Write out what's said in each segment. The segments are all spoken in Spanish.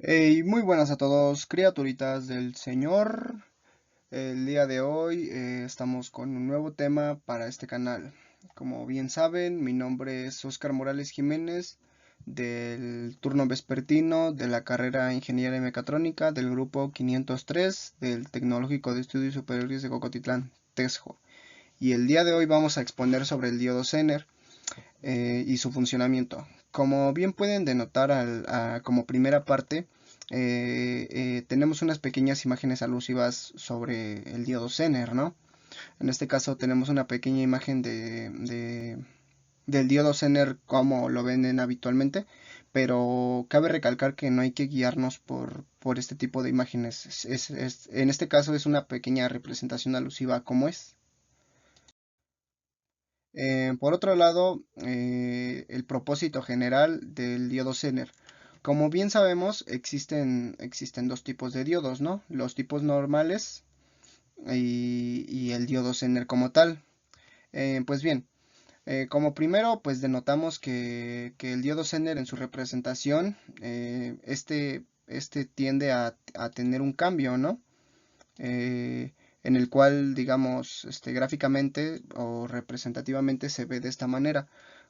Hey, muy buenas a todos, criaturitas del Señor. El día de hoy estamos con un nuevo tema para este canal. Como bien saben, mi nombre es Oscar Morales Jiménez, del turno vespertino de la carrera Ingeniería Mecatrónica del grupo 503 del Tecnológico de Estudios Superiores de Cocotitlán, TESJO. Y el día de hoy vamos a exponer sobre el diodo Zener y su funcionamiento. Como bien pueden denotar como primera parte, tenemos unas pequeñas imágenes alusivas sobre el diodo Zener, ¿no? En este caso tenemos una pequeña imagen del diodo Zener como lo venden habitualmente, pero cabe recalcar que no hay que guiarnos por este tipo de imágenes. En este caso es una pequeña representación alusiva como es. Por otro lado, el propósito general del diodo Zener. Como bien sabemos, existen dos tipos de diodos, ¿no? Los tipos normales y el diodo Zener como tal. Pues bien, como primero, pues denotamos que el diodo Zener en su representación, este tiende a tener un cambio, ¿no? En el cual, digamos, gráficamente o representativamente se ve de esta manera,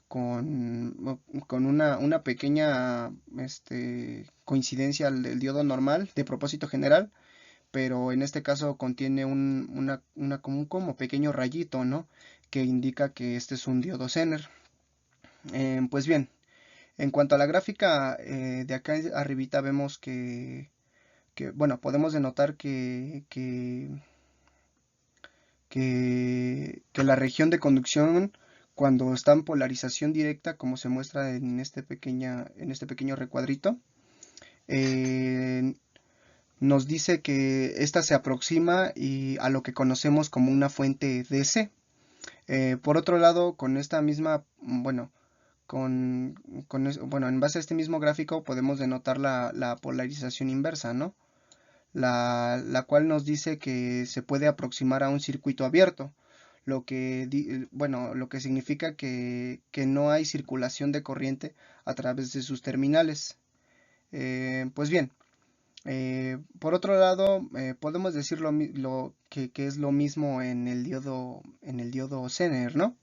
con una pequeña coincidencia del diodo normal de propósito general, pero en este caso contiene como pequeño rayito, ¿no? Que indica que este es un diodo Zener. Pues bien, en cuanto a la gráfica, de acá arribita vemos bueno, podemos denotar que la región de conducción, cuando está en polarización directa, como se muestra en este pequeño recuadrito, eh, nos dice que ésta se aproxima a lo que conocemos como una fuente DC. Por otro lado, con esta misma, bueno, bueno, en base a este mismo gráfico podemos denotar la polarización inversa, ¿no? La cual nos dice que se puede aproximar a un circuito abierto, bueno, lo que significa que no hay circulación de corriente a través de sus terminales. Pues bien, por otro lado, podemos decir que es lo mismo en el diodo Zener, ¿no?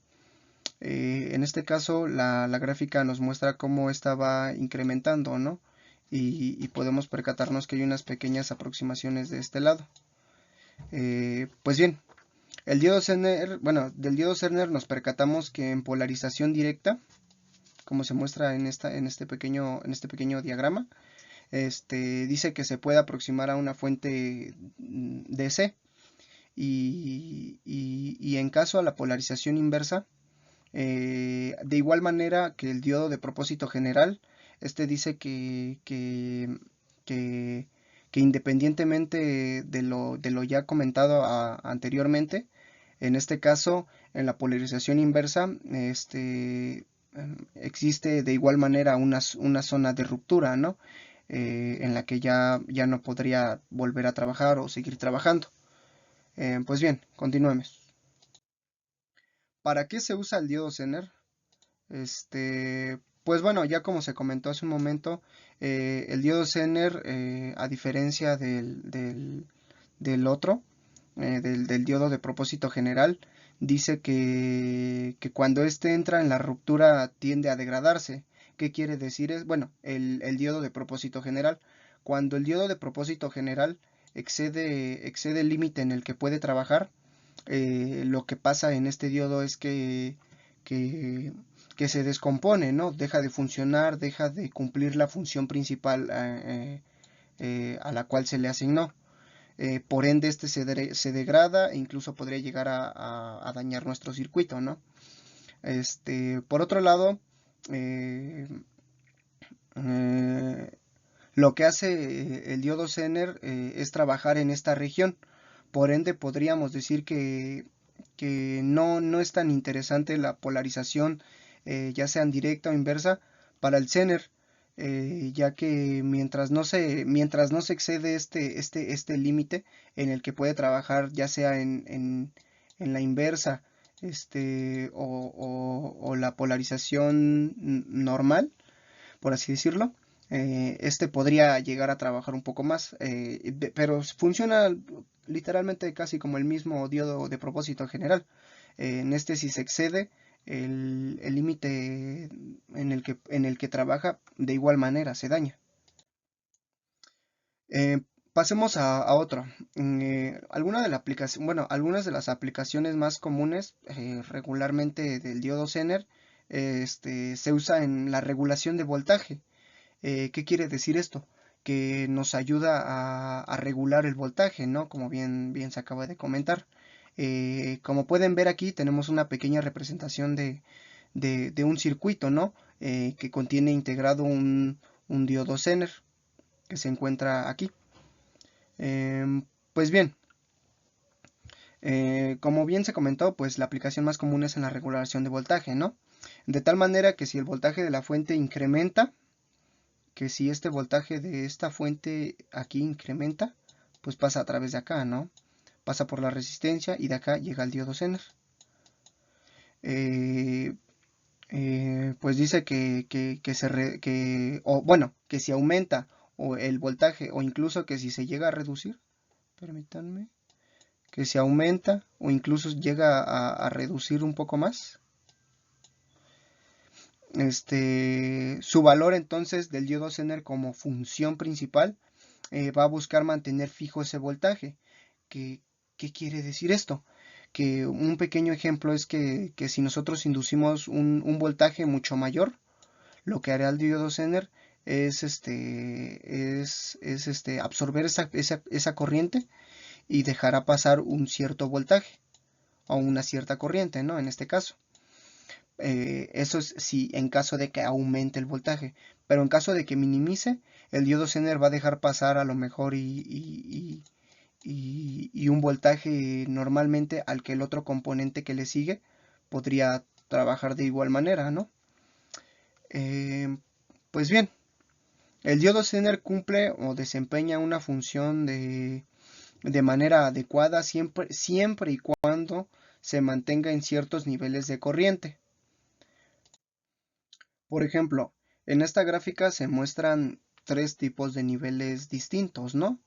En este caso, la gráfica nos muestra cómo esta va incrementando, ¿no? Y podemos percatarnos que hay unas pequeñas aproximaciones de este lado. Pues bien, el diodo Zener, bueno, del diodo Zener nos percatamos que en polarización directa, como se muestra en este pequeño diagrama, dice que se puede aproximar a una fuente DC y en caso a la polarización inversa, de igual manera que el diodo de propósito general, dice que, que independientemente de lo ya comentado anteriormente, en este caso, en la polarización inversa, existe de igual manera una zona de ruptura, ¿no? En la que ya no podría volver a trabajar o seguir trabajando. Pues bien, continuemos. ¿Para qué se usa el diodo Zener? Pues bueno, ya como se comentó hace un momento, el diodo Zener, a diferencia del otro, del diodo de propósito general, dice que cuando éste entra en la ruptura tiende a degradarse. ¿Qué quiere decir? Bueno, el diodo de propósito general. Cuando el diodo de propósito general excede el límite en el que puede trabajar, lo que pasa en este diodo es que, que se descompone, ¿no? Deja de funcionar, deja de cumplir la función principal a la cual se le asignó. Por ende, se degrada e incluso podría llegar a dañar nuestro circuito, ¿no? Por otro lado, eh, eh, lo que hace el diodo Zener es trabajar en esta región. Por ende, podríamos decir que no es tan interesante la polarización, ya sea en directa o inversa, para el Zener, ya que mientras no se excede este límite en el que puede trabajar, ya sea en la inversa, o la polarización normal, por así decirlo, Este podría llegar a trabajar un poco más, pero funciona literalmente casi como el mismo diodo de propósito general. En este, si se excede el límite en el que trabaja, de igual manera se daña. Pasemos a otro. Alguna de la aplicación, bueno, algunas de las aplicaciones más comunes regularmente del diodo Zener se usa en la regulación de voltaje. ¿Qué quiere decir esto? Que nos ayuda a regular el voltaje, ¿no? Como bien se acaba de comentar. Como pueden ver aquí, tenemos una pequeña representación de un circuito, ¿no? Que contiene integrado un diodo Zener que se encuentra aquí. Pues bien, como bien se comentó, pues la aplicación más común es en la regulación de voltaje, ¿no? De tal manera que si el voltaje de la fuente incrementa, que si este voltaje de esta fuente aquí incrementa, pues pasa a través de acá, ¿no? Pasa por la resistencia y de acá llega al diodo Zener. Eh, pues dice que si aumenta o el voltaje o incluso que si se llega a reducir, permítanme, que si aumenta o incluso llega a reducir un poco más, su valor entonces del diodo Zener como función principal va a buscar mantener fijo ese voltaje. ¿Qué, qué quiere decir esto? Que un pequeño ejemplo es que si nosotros inducimos un voltaje mucho mayor, lo que hará el diodo Zener es absorber esa corriente y dejará pasar un cierto voltaje o una cierta corriente, ¿no? En este caso. Eso es si en caso de que aumente el voltaje, pero en caso de que minimice, el diodo Zener va a dejar pasar a lo mejor y un voltaje normalmente al que el otro componente que le sigue podría trabajar de igual manera, ¿no? Eh, pues bien, el diodo Zener cumple o desempeña una función de manera adecuada siempre y cuando se mantenga en ciertos niveles de corriente. Por ejemplo, en esta gráfica se muestran tres tipos de niveles distintos, ¿no?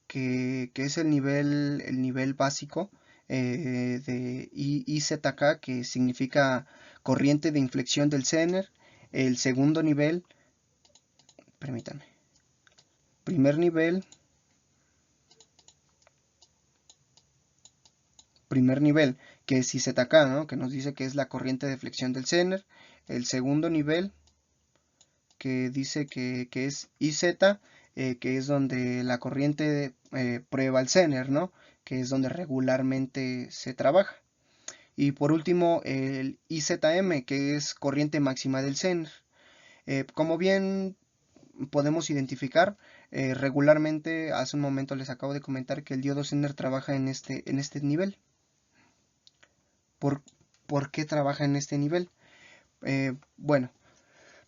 Que es el nivel básico de IZK, que significa corriente de inflexión del Zener. El segundo nivel, permítanme, primer nivel, que es IZK, ¿no? Que nos dice que es la corriente de flexión del Zener. El segundo nivel, que dice que es IZ, que es donde la corriente prueba el Zener, ¿no? Que es donde regularmente se trabaja. Y por último, el IZM, que es corriente máxima del Zener. Como bien podemos identificar, regularmente, hace un momento les acabo de comentar que el diodo Zener trabaja en este nivel. ¿Por, ¿Por qué trabaja en este nivel? Bueno,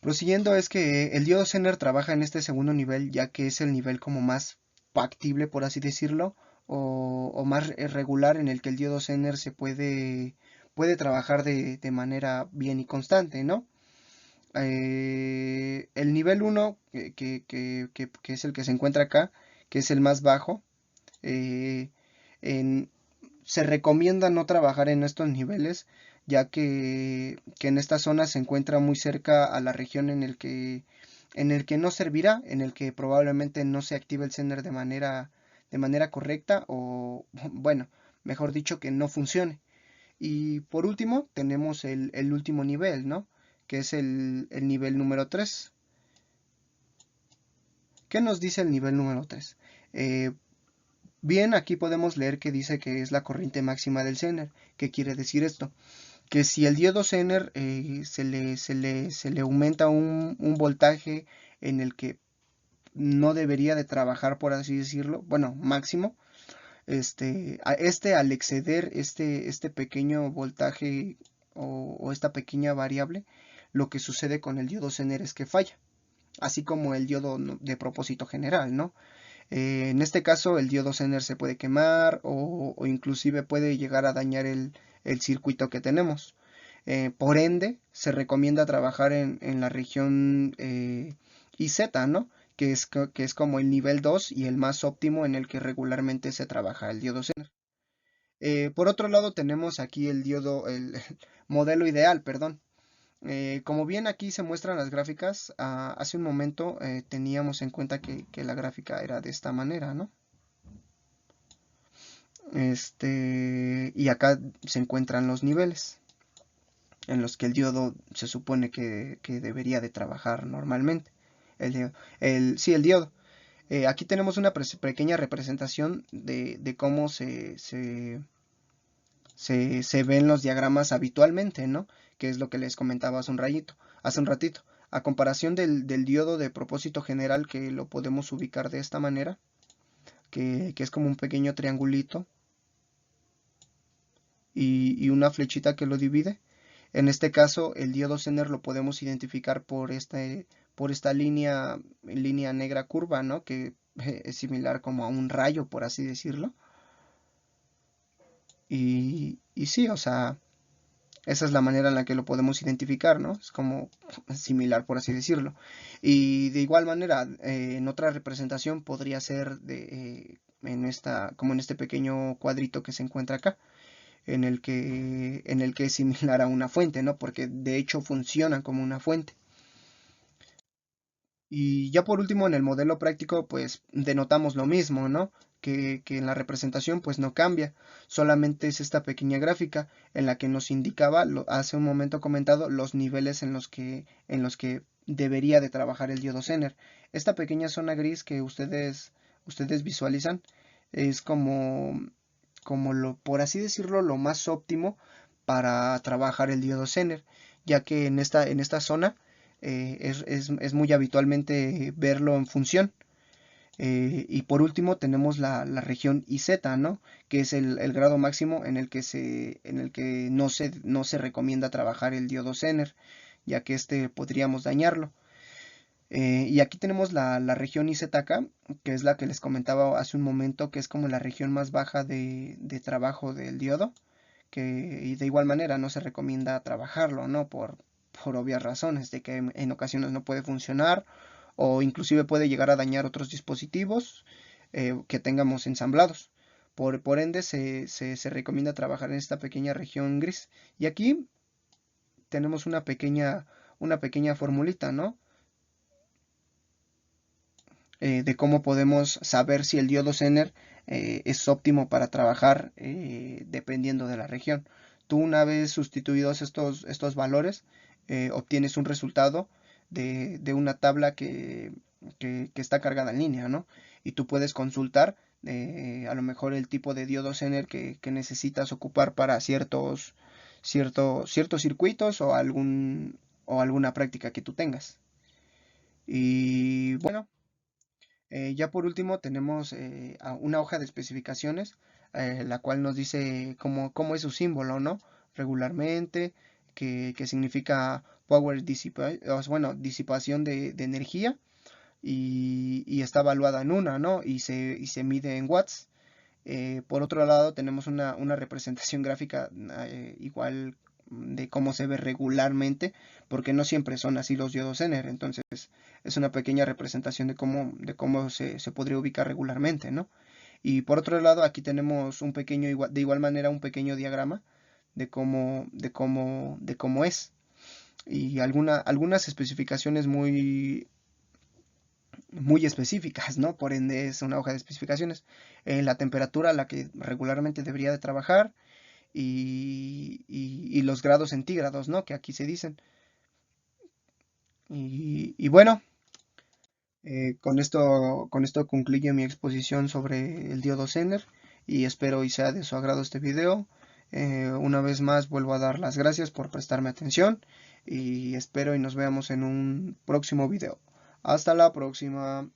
prosiguiendo es que el diodo Zener trabaja en este segundo nivel, ya que es el nivel como más factible, por así decirlo, o más regular, en el que el diodo Zener puede trabajar de manera bien y constante, ¿no? El nivel 1, que es el que se encuentra acá, que es el más bajo, eh, en- se recomienda no trabajar en estos niveles, ya que en esta zona se encuentra muy cerca a la región en el que no servirá, en el que probablemente no se active el Zener de manera correcta o, bueno, mejor dicho, que no funcione. Y por último, tenemos el último nivel, ¿no? Que es el nivel número 3. ¿Qué nos dice el nivel número 3? Bien, aquí podemos leer que dice que es la corriente máxima del Zener. ¿Qué quiere decir esto? Que si el diodo Zener se le aumenta un voltaje en el que no debería de trabajar, por así decirlo, bueno, máximo, al exceder este pequeño voltaje o esta pequeña variable, lo que sucede con el diodo Zener es que falla, así como el diodo de propósito general, ¿no? En este caso el diodo Zener se puede quemar o inclusive puede llegar a dañar el circuito que tenemos. Por ende, se recomienda trabajar en la región y Z, ¿no? Que es como el nivel 2 y el más óptimo en el que regularmente se trabaja el diodo Zener. Por otro lado tenemos aquí el diodo, el modelo ideal, perdón. Como bien aquí se muestran las gráficas, hace un momento teníamos en cuenta que la gráfica era de esta manera, ¿no? Y acá se encuentran los niveles en los que el diodo se supone que debería de trabajar normalmente. Sí, el diodo. Aquí tenemos una pequeña representación de cómo se ven los diagramas habitualmente, ¿no? Que es lo que les comentaba hace un ratito. A comparación del diodo de propósito general, que lo podemos ubicar de esta manera, que es como un pequeño triangulito y una flechita que lo divide. En este caso, el diodo Zener lo podemos identificar por esta línea negra curva, ¿no? Que es similar como a un rayo, por así decirlo. Y sí, o sea, esa es la manera en la que lo podemos identificar, ¿no? Es como similar, por así decirlo. Y de igual manera, en otra representación podría ser como en este pequeño cuadrito que se encuentra acá, en el que es similar a una fuente, ¿no? Porque de hecho funcionan como una fuente. Y ya por último, en el modelo práctico, pues denotamos lo mismo, ¿no? Que en la representación, pues no cambia. Solamente es esta pequeña gráfica en la que nos indicaba, hace un momento comentado, los niveles en los que debería de trabajar el diodo Zener. Esta pequeña zona gris que ustedes visualizan es por así decirlo, lo más óptimo para trabajar el diodo Zener, ya que en esta zona es muy habitualmente verlo en función. Y por último tenemos la región IZ, ¿no? Que es el grado máximo en el que no se recomienda trabajar el diodo Zener, ya que podríamos dañarlo. Y aquí tenemos la región IZK, que es la que les comentaba hace un momento, que es como la región más baja de trabajo del diodo, y de igual manera no se recomienda trabajarlo, ¿no? Por obvias razones, de que en ocasiones no puede funcionar o inclusive puede llegar a dañar otros dispositivos que tengamos ensamblados. Por ende, se recomienda trabajar en esta pequeña región gris. Y aquí tenemos una pequeña formulita, ¿no? De cómo podemos saber si el diodo Zener es óptimo para trabajar dependiendo de la región. Tú, una vez sustituidos estos valores, obtienes un resultado de una tabla que está cargada en línea, ¿no? Y tú puedes consultar a lo mejor el tipo de diodo Zener que necesitas ocupar para ciertos circuitos o alguna práctica que tú tengas. Y bueno, ya por último tenemos una hoja de especificaciones, la cual nos dice cómo es su símbolo, ¿no? Regularmente, que significa disipación de energía, y está evaluada en una, ¿no? Y se mide en watts. Por otro lado, tenemos una representación gráfica igual de cómo se ve regularmente, porque no siempre son así los diodos Zener. Entonces, es una pequeña representación de cómo se podría ubicar regularmente, ¿no? Y por otro lado, aquí tenemos de igual manera, un pequeño diagrama de cómo es. Y algunas especificaciones muy específicas, ¿no? Por ende es una hoja de especificaciones. La temperatura a la que regularmente debería de trabajar y los grados centígrados, ¿no? Que aquí se dicen. Y bueno, con esto concluye mi exposición sobre el diodo Zener y espero y sea de su agrado este video. Una vez más vuelvo a dar las gracias por prestarme atención y espero y nos veamos en un próximo video. Hasta la próxima.